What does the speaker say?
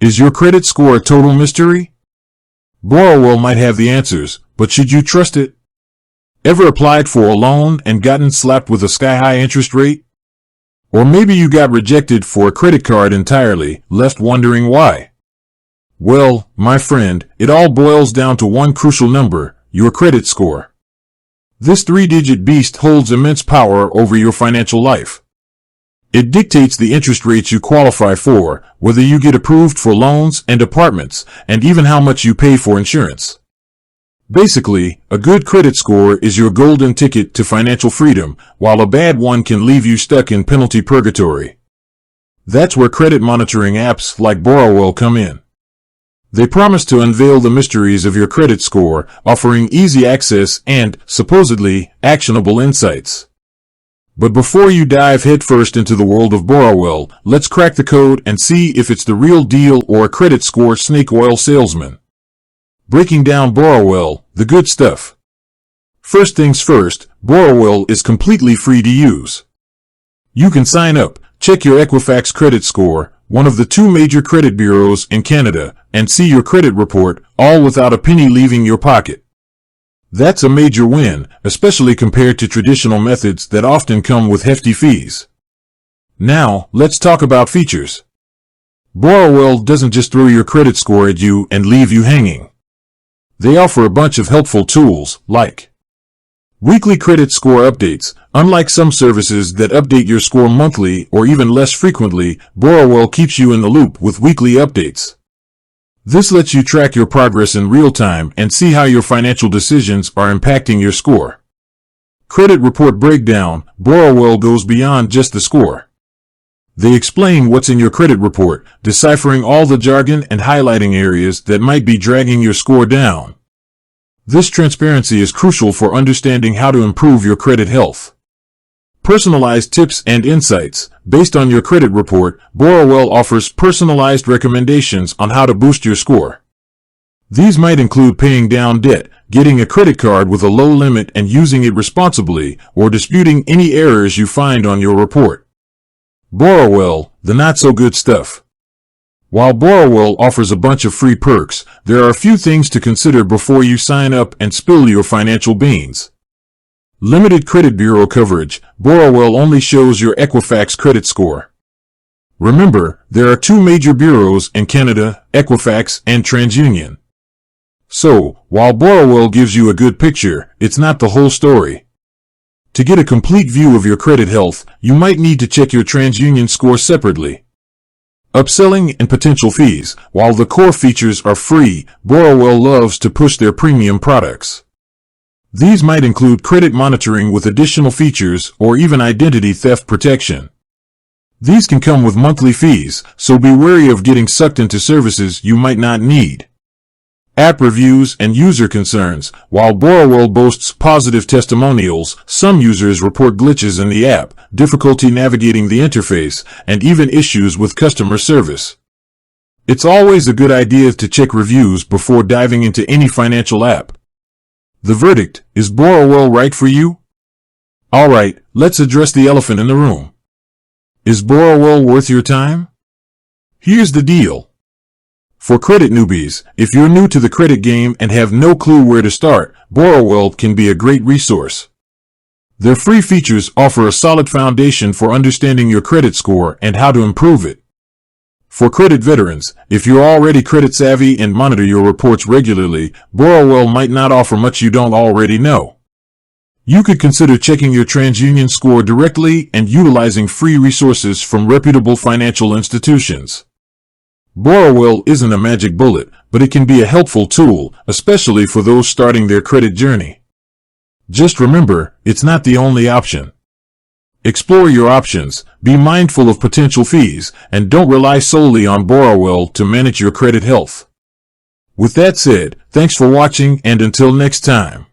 Is your credit score a total mystery? Borrowell might have the answers, but should you trust it? Ever applied for a loan and gotten slapped with a sky-high interest rate? Or maybe you got rejected for a credit card entirely, left wondering why. Well, my friend, it all boils down to one crucial number, your credit score. This three-digit beast holds immense power over your financial life. It dictates the interest rates you qualify for, whether you get approved for loans and apartments, and even how much you pay for insurance. Basically, a good credit score is your golden ticket to financial freedom, while a bad one can leave you stuck in penalty purgatory. That's where credit monitoring apps like Borrowell come in. They promise to unveil the mysteries of your credit score, offering easy access and, supposedly, actionable insights. But before you dive headfirst into the world of Borrowell, let's crack the code and see if it's the real deal or a credit score snake oil salesman. Breaking down Borrowell, the good stuff. First things first, Borrowell is completely free to use. You can sign up, check your Equifax credit score, one of the two major credit bureaus in Canada, and see your credit report, all without a penny leaving your pocket. That's a major win, especially compared to traditional methods that often come with hefty fees. Now, let's talk about features. Borrowell doesn't just throw your credit score at you and leave you hanging. They offer a bunch of helpful tools, like weekly credit score updates. Unlike some services that update your score monthly or even less frequently, Borrowell keeps you in the loop with weekly updates. This lets you track your progress in real time and see how your financial decisions are impacting your score. Credit report breakdown. Borrowell goes beyond just the score. They explain what's in your credit report, deciphering all the jargon and highlighting areas that might be dragging your score down. This transparency is crucial for understanding how to improve your credit health. Personalized tips and insights. Based on your credit report, Borrowell offers personalized recommendations on how to boost your score. These might include paying down debt, getting a credit card with a low limit and using it responsibly, or disputing any errors you find on your report. Borrowell, the not-so-good stuff. While Borrowell offers a bunch of free perks, there are a few things to consider before you sign up and spill your financial beans. Limited credit bureau coverage. Borrowell only shows your Equifax credit score. Remember, there are two major bureaus in Canada, Equifax and TransUnion. So, while Borrowell gives you a good picture, it's not the whole story. To get a complete view of your credit health, you might need to check your TransUnion score separately. Upselling and potential fees. While the core features are free, Borrowell loves to push their premium products. These might include credit monitoring with additional features or even identity theft protection. These can come with monthly fees, so be wary of getting sucked into services you might not need. App reviews and user concerns. While Borrowell boasts positive testimonials, some users report glitches in the app, difficulty navigating the interface, and even issues with customer service. It's always a good idea to check reviews before diving into any financial app. The verdict: is Borrowell right for you? Alright, let's address the elephant in the room. Is Borrowell worth your time? Here's the deal. For credit newbies, if you're new to the credit game and have no clue where to start, Borrowell can be a great resource. Their free features offer a solid foundation for understanding your credit score and how to improve it. For credit veterans, if you're already credit savvy and monitor your reports regularly, Borrowell might not offer much you don't already know. You could consider checking your TransUnion score directly and utilizing free resources from reputable financial institutions. Borrowell isn't a magic bullet, but it can be a helpful tool, especially for those starting their credit journey. Just remember, it's not the only option. Explore your options, be mindful of potential fees, and don't rely solely on Borrowell to manage your credit health. With that said, thanks for watching, and until next time.